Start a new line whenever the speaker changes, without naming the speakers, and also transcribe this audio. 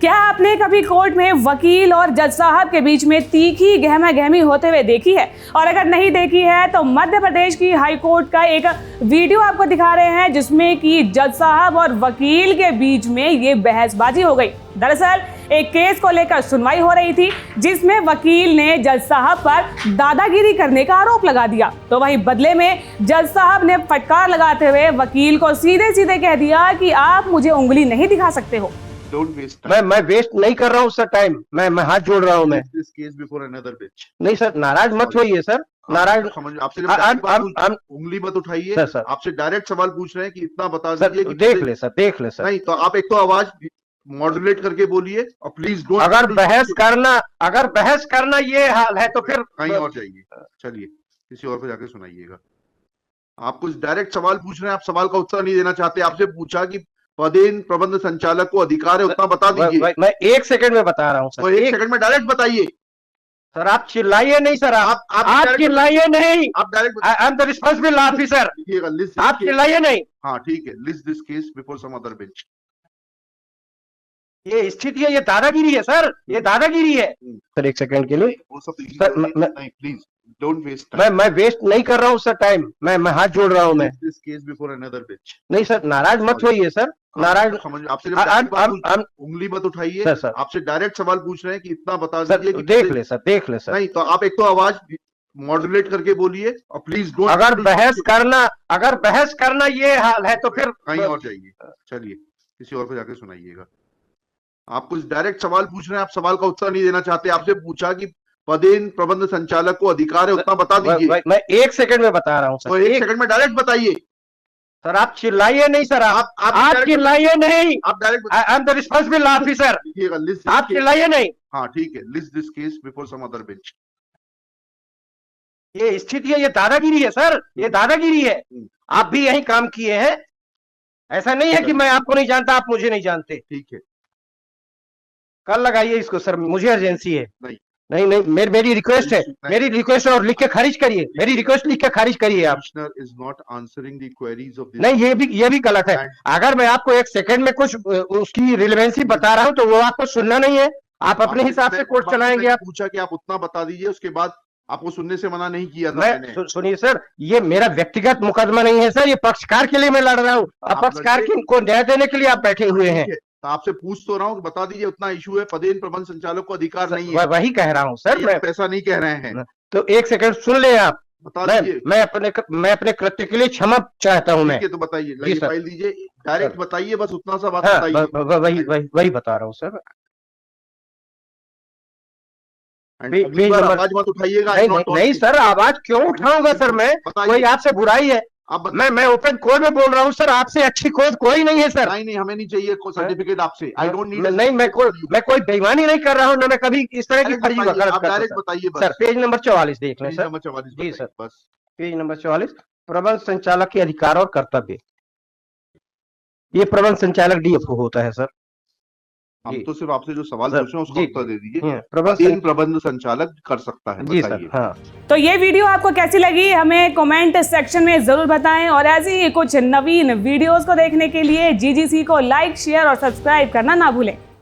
क्या आपने कभी कोर्ट में वकील और जज साहब के बीच में तीखी गहमा गहमी होते हुए देखी है? और अगर नहीं देखी है तो मध्य प्रदेश की हाई कोर्ट का एक वीडियो आपको दिखा रहे हैं जिसमें कि जज साहब और वकील के बीच में ये बहसबाजी हो गई। दरअसल एक केस को लेकर सुनवाई हो रही थी जिसमें वकील ने जज साहब पर दादागिरी करने का आरोप लगा दिया, तो वहीं बदले में जज साहब ने फटकार लगाते हुए वकील को सीधे सीधे कह दिया कि आप मुझे उंगली नहीं दिखा सकते हो।
मैं वेस्ट नहीं कर रहा हूँ सर टाइम, मैं हाथ जोड़ रहा हूँ। मैं नहीं सर, नाराज मत होइए सर, नाराज
आपसे उंगली मत उठाइए
सर।
आपसे डायरेक्ट सवाल पूछ रहे हैं कि इतना बता
सर,
दीजिए।
देख ले सर।
नहीं तो आप एक तो आवाज मॉड्यूलेट करके बोलिए और प्लीज डोंट।
अगर बहस करना ये हाल है तो फिर
कहीं और जाइए, चलिए किसी और को जाके सुनाइएगा। आप कुछ डायरेक्ट सवाल पूछ रहे हैं, आप सवाल का उत्तर नहीं देना चाहते। आपसे पूछा कि पदेन प्रबंध संचालक को अधिकार है उतना बता दीजिए।
मैं 1 सेकंड में बता रहा हूँ सर।
तो 1 सेकंड में डायरेक्ट बताइए
सर। आप चिल्लाइए नहीं सर, आप चिल्लाइए नहीं।
आप direct
I am the responsible officer. आप चिल्लाइए नहीं।
हाँ ठीक है, list this case before some other bench.
ये स्थिति है, ये दादागिरी है सर, ये दादागिरी है सर। 1 सेकंड के लिए
वो सब
सर,
नहीं प्लीज डोंट वेस्ट टाइम।
मैं वेस्ट नहीं कर रहा हूँ सर टाइम, मैं हाथ जोड़ रहा हूँ। मैं
this case before another bench.
नहीं सर, नाराज मत होइए सर, नाराज।
आपसे उंगली मत उठाइए
सर।
आपसे डायरेक्ट सवाल पूछ रहे हैं कि इतना बता
सर,
दीजिए।
देख ले सर।
नहीं तो आप एक तो आवाज मॉड्यूलेट करके बोलिए और प्लीज डोंट।
अगर बहस करना ये हाल है तो फिर
कहीं और जाइए, चलिए किसी और को जाके सुनाइएगा। आप कुछ डायरेक्ट सवाल पूछ रहे हैं, आप सवाल का उत्तर नहीं देना चाहते। आपसे पूछा कि पदेन प्रबंध संचालक को अधिकार है उतना बता दीजिए।
मैं 1 सेकंड में बता रहा हूँ सर।
तो 1 सेकंड में डायरेक्ट बताइए
सर। आप चिल्लाइए नहीं सर, आप चिल्लाइए नहीं।
आप direct
I am the responsible officer. आप चिल्लाइए नहीं।
हाँ ठीक है, list this case before some other bench.
ये स्थिति है, ये दादागिरी है सर, ये दादागिरी है। आप भी यही काम किए हैं, ऐसा नहीं है कि मैं आपको नहीं जानता, आप मुझे नहीं जानते।
ठीक है,
कल लगाइए इसको सर, मुझे अर्जेंसी है।
नहीं,
मेरी रिक्वेस्ट है, मेरी रिक्वेस्ट और लिख के खारिज करिए। मेरी रिक्वेस्ट लिख के खारिज करिए आप।
Is not answering the queries of this.
नहीं, ये भी गलत है। अगर मैं आपको 1 सेकंड में कुछ उसकी रिलेवेंसी बता रहा हूं तो वो आपको सुनना नहीं है। आप अपने हिसाब से कोर्ट चलाएंगे। आप
पूछा कि आप उतना बता दीजिए, उसके बाद आपको सुनने से मना नहीं किया था
मैंने। सुनिए सर, ये मेरा व्यक्तिगत मुकदमा नहीं है सर, ये पक्षकार के लिए मैं लड़ रहा हूँ। पक्षकार को न्याय देने के लिए आप बैठे हुए हैं।
तो आपसे पूछ तो रहा हूँ कि बता दीजिए उतना इशू है, पदेन प्रबंध संचालक को अधिकार नहीं है।
वही कह रहा हूँ सर, मैं
पैसा नहीं कह रहे हैं।
तो 1 सेकंड सुन ले आप।
बता दीजिए।
मैं अपने कृत्य के लिए क्षमा चाहता हूँ। मैं
तो बताइए, फाइल दीजिए, डायरेक्ट बताइए, बस उतना सा बात
बताइए। वही बता रहा हूँ सर।
आवाज मत उठाइएगा।
नहीं सर, आवाज क्यों उठाऊंगा सर? मैं कोई आपसे बुराई है? मैं ओपन कोर्ट में बोल रहा हूँ सर, आपसे अच्छी खोज कोई नहीं है सर।
नहीं, हमें नहीं चाहिए कोई सर्टिफिकेट आपसे। I don't need.
नहीं, मैं कोई बेईमानी नहीं कर रहा हूँ ना, मैं कभी इस तरह की फर्जी वकालत करता हूं।
बताइए
सर, पेज नंबर 44 देख लें सर।
नंबर 44
जी सर,
बस
पेज नंबर 44, प्रबंध संचालक के अधिकार और कर्तव्य। ये प्रबंध संचालक डीएफओ होता है सर।
हम तो सिर्फ आपसे जो सवाल पूछ रहे हैं उसका उत्तर दे दीजिए। प्रबंध संचालक कर सकता है।
जी सर। हाँ,
तो ये वीडियो आपको कैसी लगी हमें कमेंट सेक्शन में जरूर बताएं, और ऐसी ही कुछ नवीन वीडियोस को देखने के लिए जीजीसी को लाइक, शेयर और सब्सक्राइब करना ना भूलें।